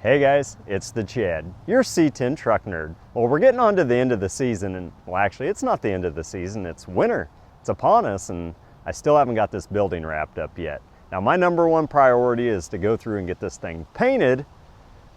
Hey guys, it's the Chad, your C10 truck nerd. Well, we're getting on to the end of the season, and well, actually, it's not the end of the season, it's winter. It's upon us, and I still haven't got this building wrapped up yet. Now, my number one priority is to go through and get this thing painted,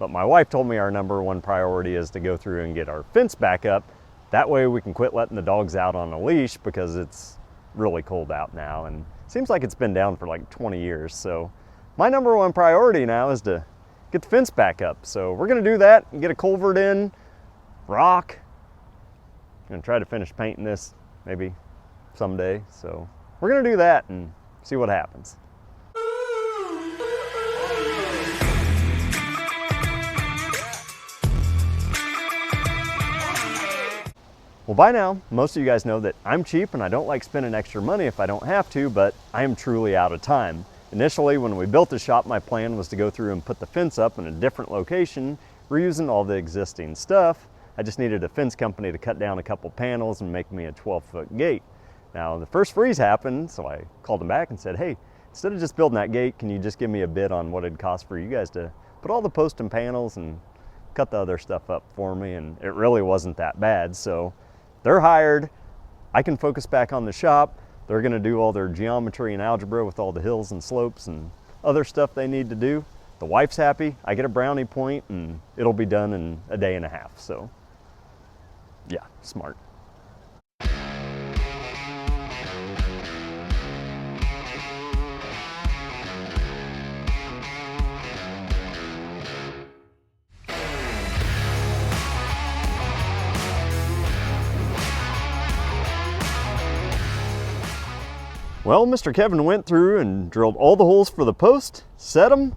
but my wife told me our number one priority is to go through and get our fence back up. That way we can quit letting the dogs out on a leash because it's really cold out now, and it seems like it's been down for like 20 years. So my number one priority now is to get the fence back up. So we're gonna do that and get a culvert in, rock. I'm gonna try to finish painting this maybe someday. So we're gonna do that and see what happens. Well, by now, most of you guys know that I'm cheap and I don't like spending extra money if I don't have to, but I am truly out of time. Initially, when we built the shop, my plan was to go through and put the fence up in a different location, reusing all the existing stuff. I just needed a fence company to cut down a couple panels and make me a 12-foot gate. Now, the first freeze happened, so I called them back and said, hey, instead of just building that gate, can you just give me a bid on what it'd cost for you guys to put all the posts and panels and cut the other stuff up for me? And it really wasn't that bad, so they're hired. I can focus back on the shop. They're gonna do all their geometry and algebra with all the hills and slopes and other stuff they need to do. The wife's happy, I get a brownie point, and it'll be done in a day and a half. So yeah, smart. Well, Mr. Kevin went through and drilled all the holes for the post, set them,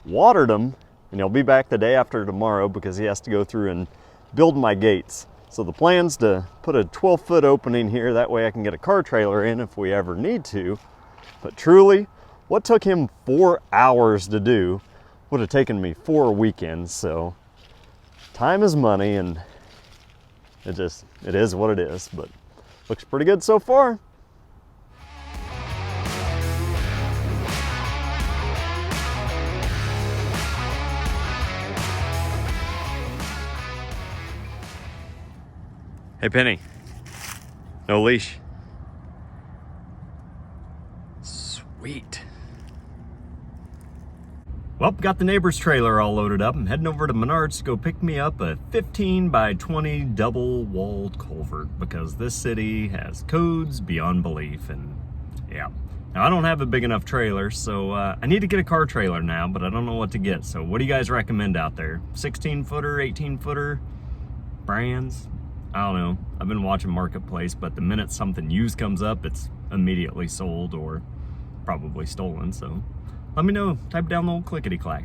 watered them, and he'll be back the day after tomorrow because he has to go through and build my gates. So the plan's to put a 12-foot opening here, that way I can get a car trailer in if we ever need to. But truly, what took him 4 hours to do would have taken me 4 weekends, so time is money, and it is what it is, but looks pretty good so far. Hey Penny, no leash. Sweet. Well, got the neighbor's trailer all loaded up. I'm heading over to Menards to go pick me up a 15 by 20 double-walled culvert because this city has codes beyond belief, and yeah. Now, I don't have a big enough trailer, so I need to get a car trailer now, but I don't know what to get. So what do you guys recommend out there? 16-footer, 18-footer, brands? I don't know. I've been watching Marketplace, but the minute something used comes up, it's immediately sold or probably stolen. So let me know. Type down the old clickety-clack.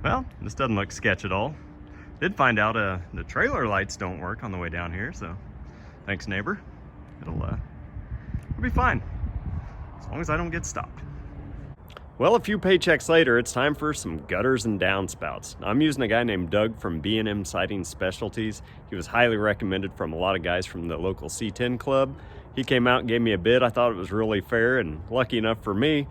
Well, this doesn't look sketch at all. Did find out the trailer lights don't work on the way down here, so thanks, neighbor. It'll be fine as long as I don't get stopped. Well, a few paychecks later, it's time for some gutters and downspouts. I'm using a guy named Doug from B&M Siding Specialties. He was highly recommended from a lot of guys from the local C10 club. He came out and gave me a bid. I thought it was really fair, and lucky enough for me,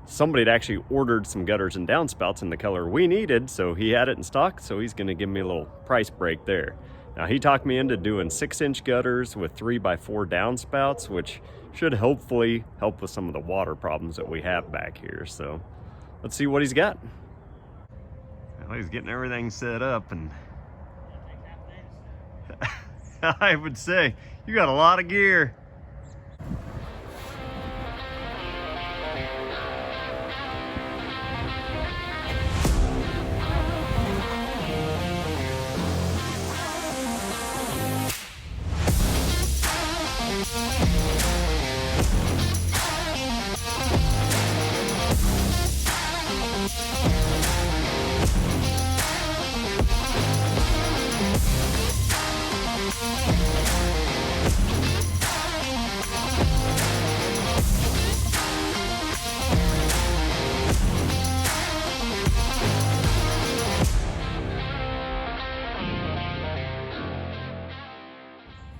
somebody had actually ordered some gutters and downspouts in the color we needed, so he had it in stock, so he's gonna give me a little price break there. Now, he talked me into doing 6-inch gutters with 3x4 downspouts, which should hopefully help with some of the water problems that we have back here. So let's see what he's got. Well, he's getting everything set up, and I would say you got a lot of gear.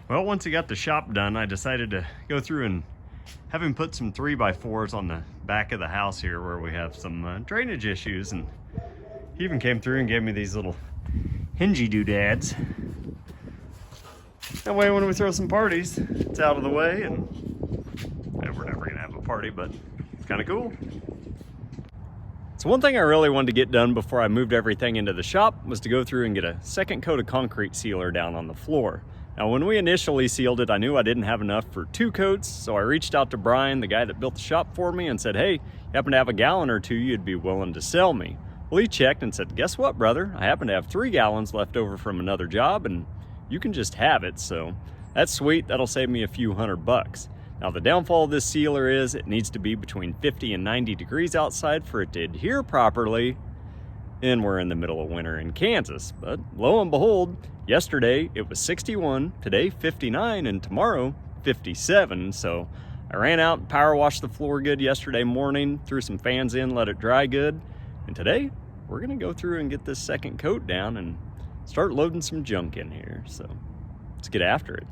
Well, once he got the shop done, I decided to go through and have him put some 3x4s on the back of the house here where we have some drainage issues, and He even came through and gave me these little hingy doodads. That way when we throw some parties, it's out of the way, and we're never gonna have a party, but it's kind of cool. So one thing I really wanted to get done before I moved everything into the shop was to go through and get a second coat of concrete sealer down on the floor. Now when we initially sealed it, I knew I didn't have enough for 2 coats, so I reached out to Brian, the guy that built the shop for me, and said, hey, you happen to have a gallon or 2 you'd be willing to sell me? Well, he checked and said, guess what, brother? I happen to have 3 gallons left over from another job, and you can just have it, so that's sweet. That'll save me a few $100. Now the downfall of this sealer is it needs to be between 50 and 90 degrees outside for it to adhere properly, and we're in the middle of winter in Kansas. But lo and behold, yesterday it was 61, today 59, and tomorrow 57. So I ran out and power washed the floor good yesterday morning, threw some fans in, let it dry good, and today we're gonna go through and get this second coat down and start loading some junk in here. So let's get after it.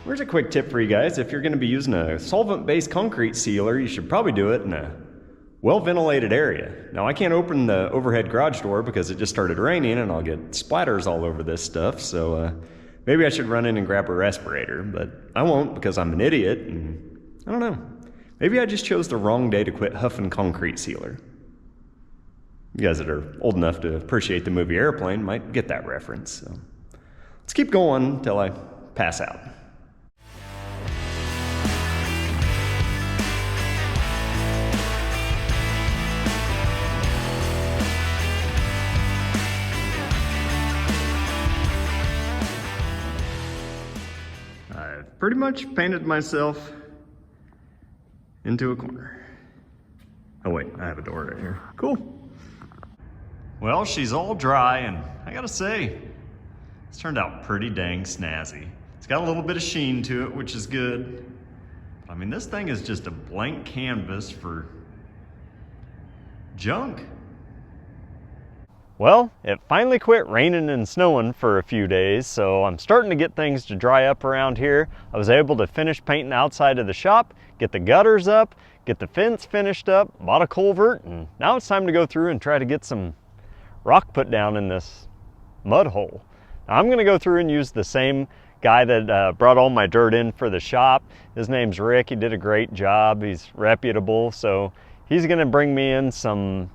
Here's a quick tip for you guys. If you're going to be using a solvent-based concrete sealer, you should probably do it in a well-ventilated area. Now, I can't open the overhead garage door because it just started raining and I'll get splatters all over this stuff, so maybe I should run in and grab a respirator, but I won't because I'm an idiot, and I don't know. Maybe I just chose the wrong day to quit huffing concrete sealer. You guys that are old enough to appreciate the movie Airplane might get that reference, so let's keep going until I pass out. Pretty much painted myself into a corner. Oh wait, I have a door right here. Cool. Well, she's all dry, and I gotta say, it's turned out pretty dang snazzy. It's got a little bit of sheen to it, which is good. I mean, this thing is just a blank canvas for junk. Well, it finally quit raining and snowing for a few days, so I'm starting to get things to dry up around here. I was able to finish painting the outside of the shop, get the gutters up, get the fence finished up, bought a culvert, and now it's time to go through and try to get some rock put down in this mud hole. Now, I'm going to go through and use the same guy that brought all my dirt in for the shop. His name's Rick. He did a great job. He's reputable, so he's going to bring me in some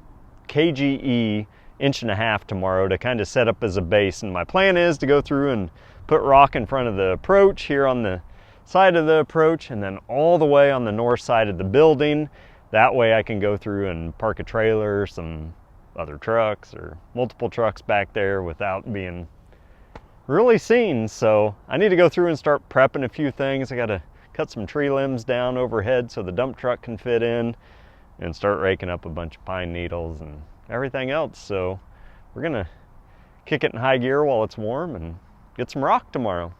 KGE 1.5 inch tomorrow to kind of set up as a base, and my plan is to go through and put rock in front of the approach here on the side of the approach, and then all the way on the north side of the building. That way I can go through and park a trailer, some other trucks or multiple trucks back there without being really seen. So I need to go through and start prepping a few things. I got to cut some tree limbs down overhead so the dump truck can fit in, and start raking up a bunch of pine needles and everything else. So we're gonna kick it in high gear while it's warm and get some rock tomorrow.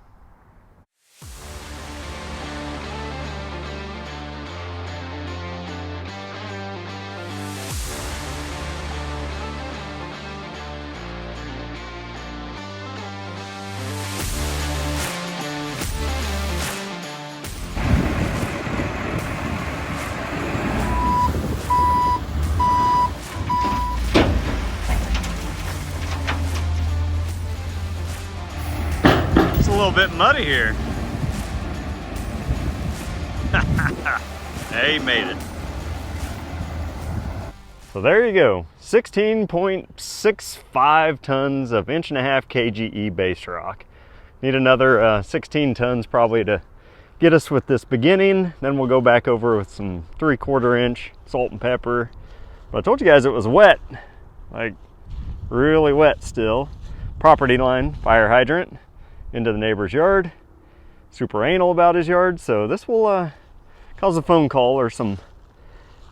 A little bit muddy here. Hey, made it. So there you go, 16.65 tons of 1.5 inch KGE base rock. Need another 16 tons probably to get us with this beginning. Then we'll go back over with some 3/4 inch salt and pepper. But I told you guys it was wet, like really wet still. Property line fire hydrant into the neighbor's yard. Super anal about his yard, so this will cause a phone call or some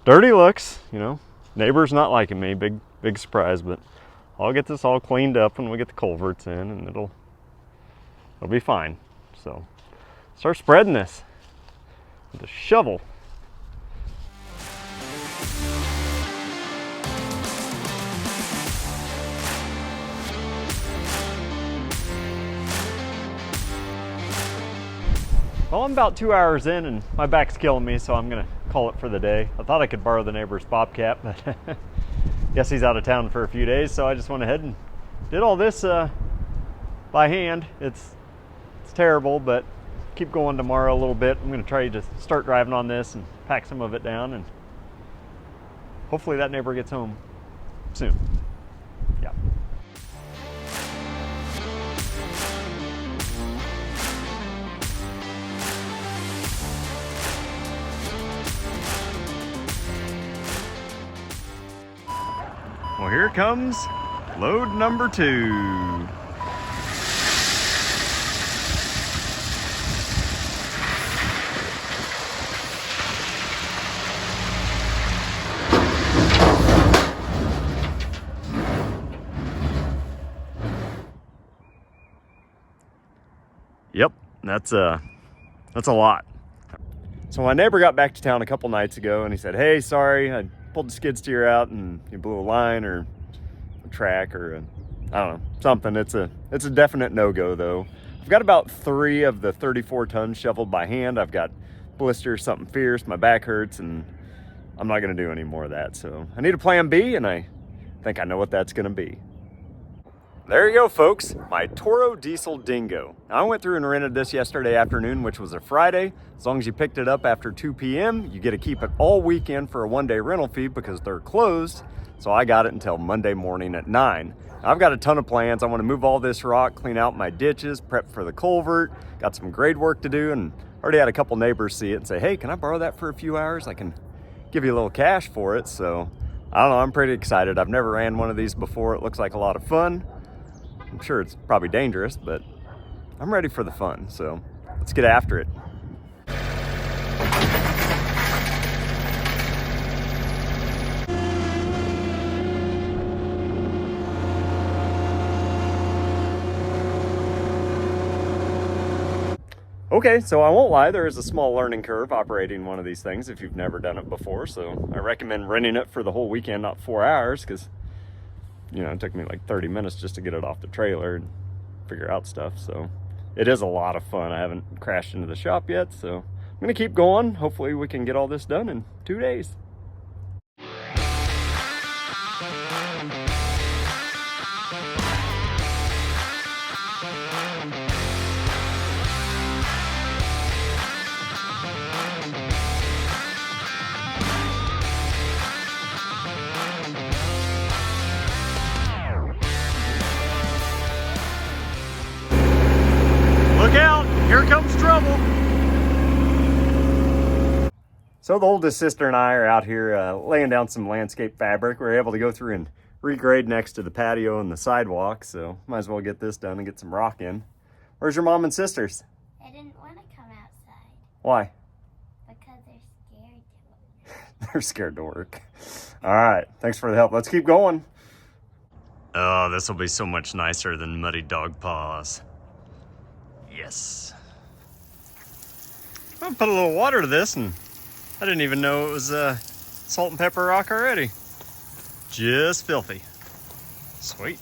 dirty looks. You know, neighbor's not liking me. Big surprise, but I'll get this all cleaned up when we get the culverts in, and it'll be fine. So Start spreading this with a shovel. Well, I'm about 2 hours in and my back's killing me, so I'm gonna call it for the day. I thought I could borrow the neighbor's bobcat, but guess he's out of town for a few days, so I just went ahead and did all this by hand. It's terrible, but keep going tomorrow a little bit. I'm gonna try to start driving on this and pack some of it down, and hopefully that neighbor gets home soon. Yeah. Well, here comes load number 2. Yep, that's a lot. So my neighbor got back to town a couple nights ago and he said, hey, sorry, I pulled the skid steer out and you blew a line or a track or I don't know, something. It's a definite no-go though. I've got about 3 of the 34 tons shoveled by hand. I've got blisters, something fierce, my back hurts, and I'm not gonna do any more of that. So I need a plan B, and I think I know what that's gonna be. There you go, folks, my Toro Diesel Dingo. Now, I went through and rented this yesterday afternoon, which was a Friday. As long as you picked it up after 2 p.m., you get to keep it all weekend for a 1-day rental fee because they're closed. So I got it until Monday morning at 9. Now, I've got a ton of plans. I want to move all this rock, clean out my ditches, prep for the culvert, got some grade work to do, and already had a couple neighbors see it and say, hey, can I borrow that for a few hours? I can give you a little cash for it. So I don't know, I'm pretty excited. I've never ran one of these before. It looks like a lot of fun. I'm sure it's probably dangerous, but I'm ready for the fun, so let's get after it. Okay, so I won't lie, there is a small learning curve operating one of these things if you've never done it before, so I recommend renting it for the whole weekend, not 4 hours, because you know, it took me like 30 minutes just to get it off the trailer and figure out stuff. So it is a lot of fun. I haven't crashed into the shop yet, so I'm gonna keep going. Hopefully we can get all this done in 2 days. Look out, here comes trouble. So the oldest sister and I are out here laying down some landscape fabric. We were able to go through and regrade next to the patio and the sidewalk, so might as well get this done and get some rock in. Where's your mom and sisters? They didn't want to come outside. Why? Because they're scared to work. They're scared to work. All right, thanks for the help. Let's keep going. Oh, this will be so much nicer than muddy dog paws. Yes. I'll put a little water to this, and I didn't even know it was salt and pepper rock already. Just filthy. Sweet.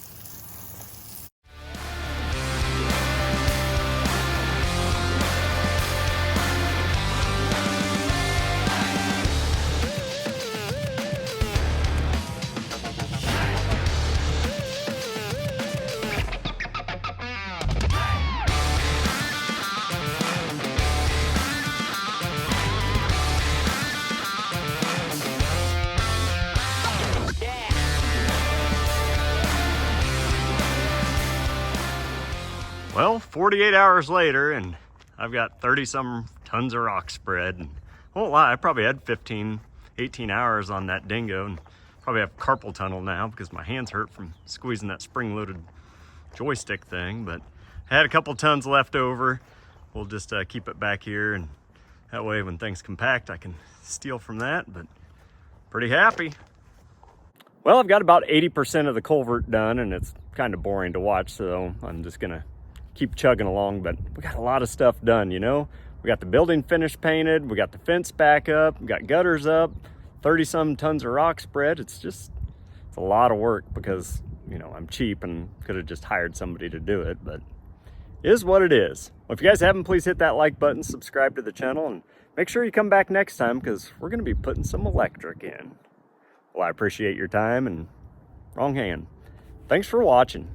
Well, 48 hours later, and I've got 30-some tons of rock spread. And I won't lie, I probably had 15, 18 hours on that dingo, and probably have carpal tunnel now because my hands hurt from squeezing that spring-loaded joystick thing. But I had a couple tons left over. We'll just keep it back here, and that way when things compact, I can steal from that, but pretty happy. Well, I've got about 80% of the culvert done, and it's kind of boring to watch, so I'm just gonna keep chugging along, but we got a lot of stuff done, you know? We got the building finished painted. We got the fence back up. We got gutters up. 30-some tons of rock spread. It's a lot of work because, you know, I'm cheap and could have just hired somebody to do it, but it is what it is. Well, if you guys haven't, please hit that like button, subscribe to the channel, and make sure you come back next time because we're going to be putting some electric in. Well, I appreciate your time, and wrong hand. Thanks for watching.